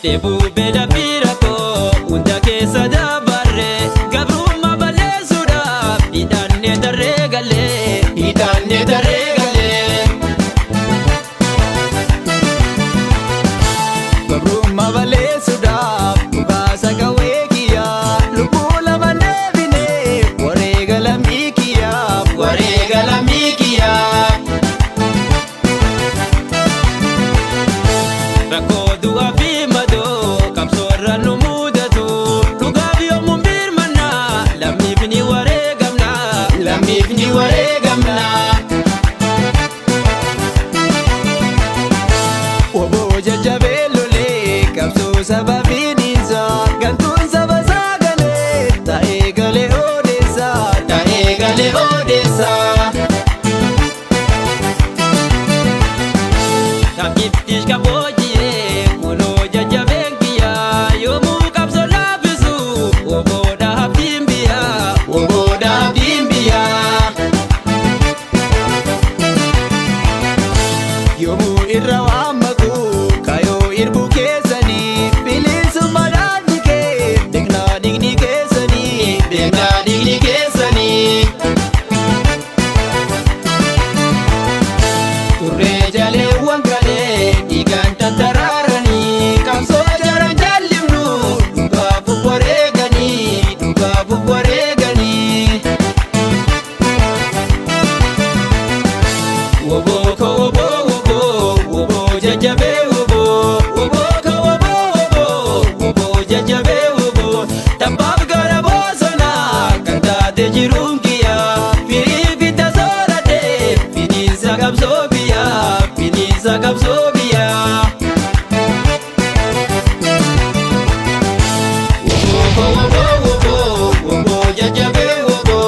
Debu beda pirako unda kesa dabarre gabruma bale suda idanne darregale gabruma bale suda basa kawekiya lubula bane bine waregala mikiya rakodu afima kamsorra numudatu lugabiyo mumbir manna lamifni waregamna obo jajabelole kamso sababinisa gantun sabasagale taegale odesa takiptish kabojiye mono jajabenkiya yomu kapso labisu oboda habimbiya yomu irrawamaku kayo irbu kesani bilisu madanike digna digni kesani turre jale wangale diganta tararani kamso jaran jalimnu dugabu waregani woboko wobo jajabe wobo jajabe wobo tabab garabosona kanta de jirungiya firibita sorade finisa kapsobia wobo jajabe wobo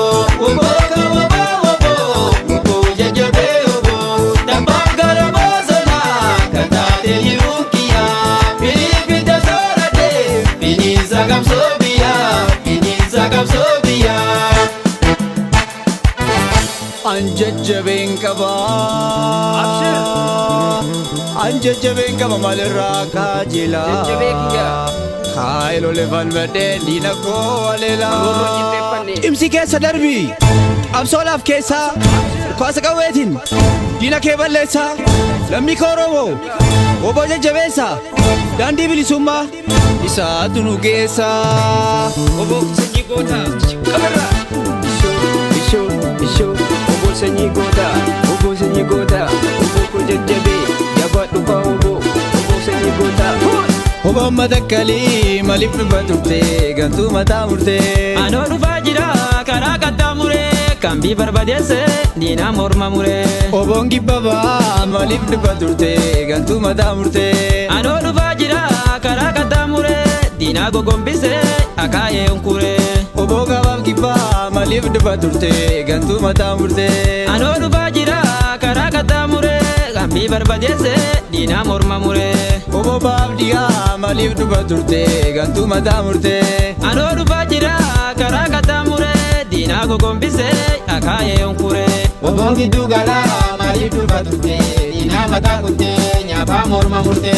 jajabe wobo tabab garabosona kanta de jirungiya firibita sorade finisa kapsobia Anjajjaben kaba malirra kajila Kaayilo lefan madeen diina koo walela Imsi keessa darbi Absoolaaf keessa Kwaasa qawweetiin diina kee balleessa Lammii koo Oromoo Obbo jajjabeessa Daandii bilisummaa isaatu nu geessa Obbo sanyii goota qabarra Ishoo Obbo sanyii goota Obbo koo jajjabee Yabadhu ka obbo sanyii goota Obbo madakkali maliif dhufaa turte gantuu mataa murte Anoo dhufaa jira karaa kattaa mure kambii barbadeesse diinaa morma mure Obboon gibbabaa maliif dhufaa turte gantuu mataa murte Anoo dhufaa jira karaa kattaa mure diinaa gogombise akaayee unkure Obbo gabaaf gibbaa maliif dhufaa turte gantuu mataa murte Anoo dhufaa jira karaa kattaa mure kambii barbadeesse diinaa morma mure Obbo baaf dhiyaa maliif dhufaa turte gantuu mataa murte Anoo dhufaa jira karaa kattaa mure diinaa gogombise akaayee unkure Obboon gidduu galaa maliif dhufaa turte diinaa mataa kutte nyaaphaa morma murte